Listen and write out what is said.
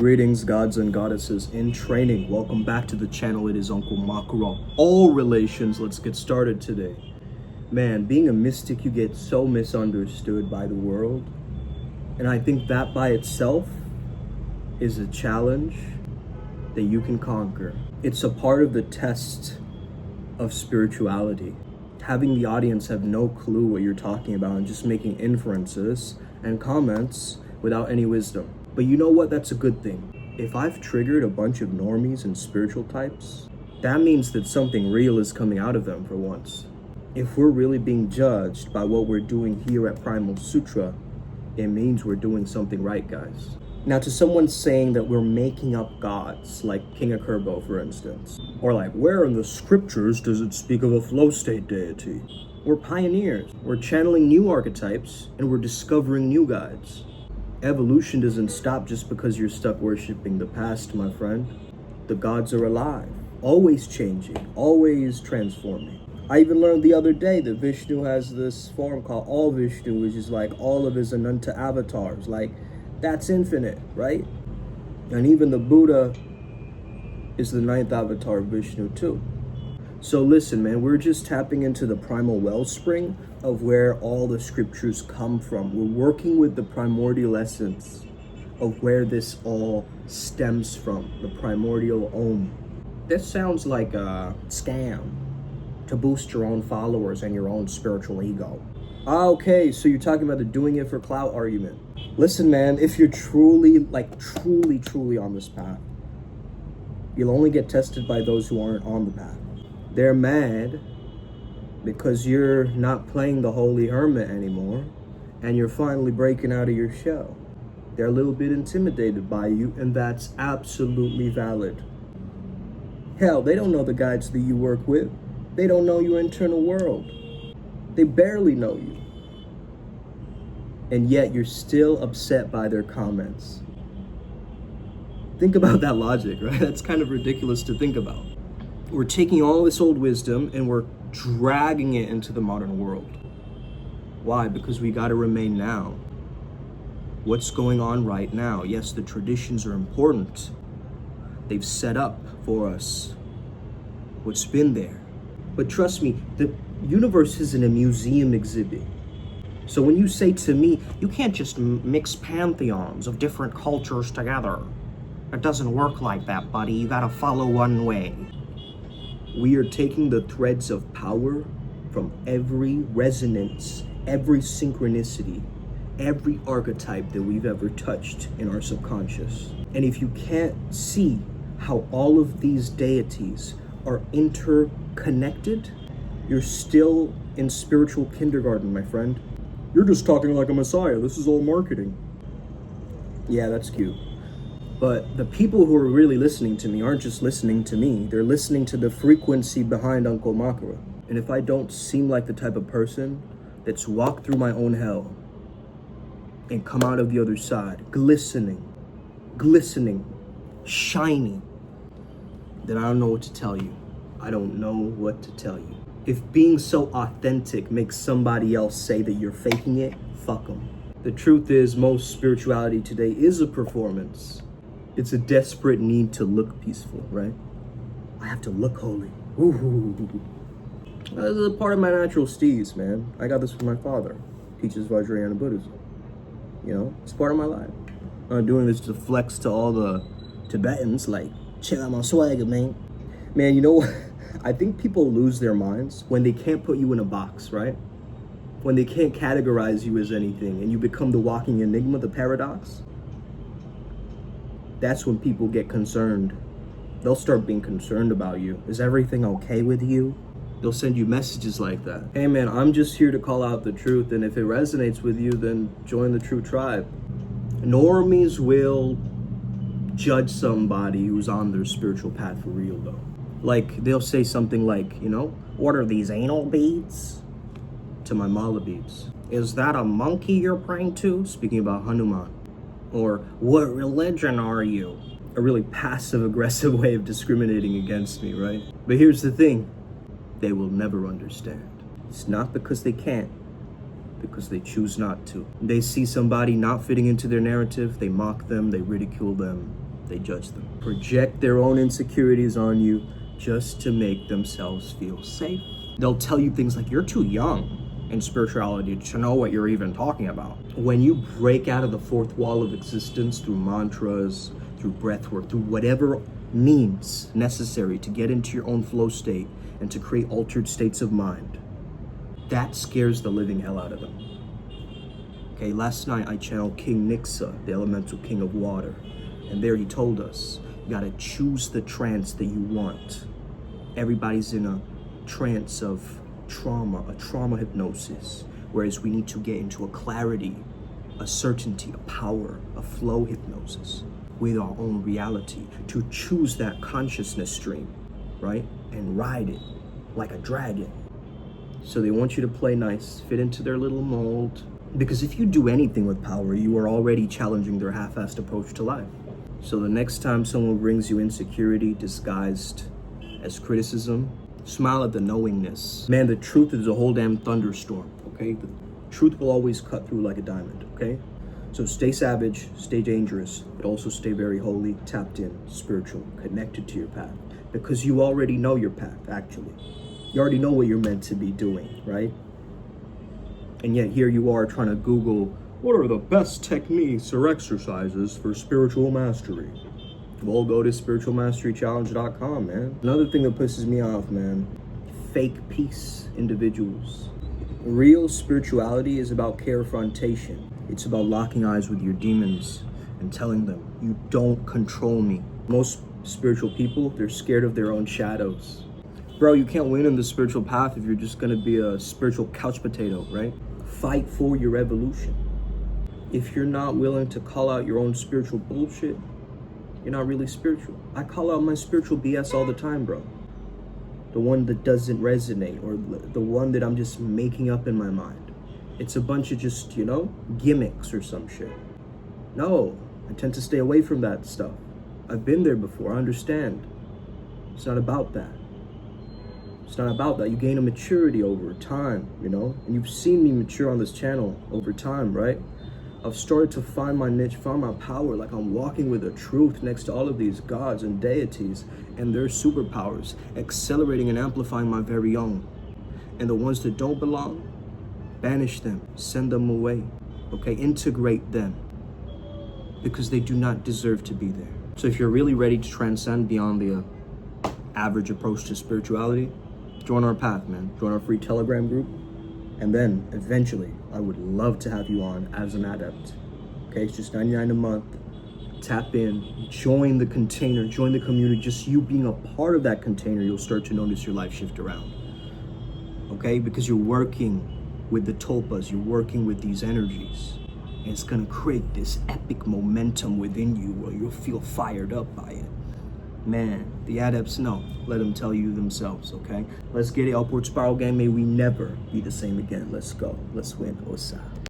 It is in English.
Greetings, gods and goddesses in training. Welcome back to the channel. It is Uncle Makara. All relations, let's get started today. Man, being a mystic, you get so misunderstood by the world. And I think that by itself is a challenge that you can conquer. It's a part of the test of spirituality. Having the audience have no clue what you're talking about and just making inferences and comments without any wisdom. But you know what? That's a good thing. If I've triggered a bunch of normies and spiritual types, that means that something real is coming out of them for once. If we're really being judged by what we're doing here at Primal Sutra, it means we're doing something right, guys. Now, to someone saying that we're making up gods, like King of Kerbo, for instance, or like, where in the scriptures does it speak of a flow state deity? We're pioneers. We're channeling new archetypes, and we're discovering new guides. Evolution doesn't stop just because you're stuck worshiping the past, my friend. The gods are alive, always changing, always transforming. I even learned the other day that Vishnu has this form called All Vishnu, which is like all of his Ananta avatars. Like, that's infinite, right? And even the Buddha is the 9th avatar of Vishnu too. So listen, man, we're just tapping into the primal wellspring of where all the scriptures come from. We're working with the primordial essence of where this all stems from, the primordial Om. This sounds like a scam to boost your own followers and your own spiritual ego. Okay, so you're talking about the doing it for clout argument. Listen, man, if you're truly on this path, you'll only get tested by those who aren't on the path. They're mad because you're not playing the holy hermit anymore and you're finally breaking out of your shell. They're a little bit intimidated by you, and that's absolutely valid. Hell, they don't know the guides that you work with. They don't know your internal world. They barely know you. And yet you're still upset by their comments. Think about that logic, right? That's kind of ridiculous to think about. We're taking all this old wisdom and we're dragging it into the modern world. Why? Because we got to remain now. What's going on right now? Yes, the traditions are important. They've set up for us what's been there. But trust me, the universe isn't a museum exhibit. So when you say to me, you can't just mix pantheons of different cultures together. It doesn't work like that, buddy. You gotta follow one way. We are taking the threads of power from every resonance, every synchronicity, every archetype that we've ever touched in our subconscious. And if you can't see how all of these deities are interconnected, you're still in spiritual kindergarten, my friend. You're just talking like a messiah. This is all marketing. Yeah, that's cute. But the people who are really listening to me aren't just listening to me. They're listening to the frequency behind Uncle Makara. And if I don't seem like the type of person that's walked through my own hell and come out of the other side, glistening, shiny, then I don't know what to tell you. I don't know what to tell you. If being so authentic makes somebody else say that you're faking it, fuck them. The truth is, most spirituality today is a performance. It's a desperate need to look peaceful, right? I have to look holy. Ooh. This is a part of my natural steez, man. I got this from my father. Teaches Vajrayana Buddhism. You know, it's part of my life. I'm not doing this to flex to all the Tibetans, like, check out my swagger, man. Man, you know what? I think people lose their minds when they can't put you in a box, right? When they can't categorize you as anything and you become the walking enigma, the paradox. That's when people get concerned. They'll start being concerned about you. Is everything okay with you? They'll send you messages like that. Hey man, I'm just here to call out the truth, and if it resonates with you, then join the true tribe. Normies will judge somebody who's on their spiritual path for real though. Like, they'll say something like, you know, what are these anal beads? To my mala beads. Is that a monkey you're praying to? Speaking about Hanuman. Or, what religion are you? A really passive-aggressive way of discriminating against me, right? But here's the thing. They will never understand. It's not because they can't, because they choose not to. They see somebody not fitting into their narrative, they mock them, they ridicule them, They judge them. Project their own insecurities on you just to make themselves feel safe. They'll tell you things like, you're too young in spirituality to know what you're even talking about. When you break out of the fourth wall of existence through mantras, through breath work, through whatever means necessary to get into your own flow state and to create altered states of mind, that scares the living hell out of them. Okay, last night I channeled King Nixa, the elemental king of water. And there he told us, you gotta choose the trance that you want. Everybody's in a trance of trauma, a trauma hypnosis, whereas we need to get into a clarity, a certainty, a power, a flow hypnosis with our own reality, to choose that consciousness stream, right? And ride it like a dragon. So they want you to play nice, fit into their little mold, because if you do anything with power, you are already challenging their half-assed approach to life. So the next time someone brings you insecurity disguised as criticism, smile at the knowingness. Man, the truth is a whole damn thunderstorm, okay? The truth will always cut through like a diamond, okay? So stay savage, stay dangerous, but also stay very holy, tapped in, spiritual, connected to your path. Because you already know your path, actually. You already know what you're meant to be doing, right? And yet here you are trying to Google, what are the best techniques or exercises for spiritual mastery? Well, go to spiritualmasterychallenge.com, man. Another thing that pisses me off, man, fake peace individuals. Real spirituality is about confrontation. It's about locking eyes with your demons and telling them, you don't control me. Most spiritual people, they're scared of their own shadows. Bro, you can't win in the spiritual path if you're just gonna be a spiritual couch potato, right? Fight for your evolution. If you're not willing to call out your own spiritual bullshit, you're not really spiritual. I call out my spiritual BS all the time, bro. The one that doesn't resonate, or the one that I'm just making up in my mind. It's a bunch of just, gimmicks or some shit. No, I tend to stay away from that stuff. I've been there before, I understand. It's not about that. It's not about that. You gain a maturity over time, and you've seen me mature on this channel over time, right? I've started to find my niche, find my power, like I'm walking with the truth next to all of these gods and deities and their superpowers, accelerating and amplifying my very own. And the ones that don't belong, banish them, send them away, okay? Integrate them, because they do not deserve to be there. So if you're really ready to transcend beyond the average approach to spirituality, join our path, man. Join our free Telegram group. And then eventually, I would love to have you on as an adept. Okay, it's just $99 a month. Tap in, join the container, join the community. Just you being a part of that container, you'll start to notice your life shift around. Okay, because you're working with the tulpas, you're working with these energies. And it's gonna create this epic momentum within you where you'll feel fired up by it. Man, the adepts know. Let them tell you themselves, okay? Let's get it. Upward spiral gang. May we never be the same again. Let's go. Let's win. Osa.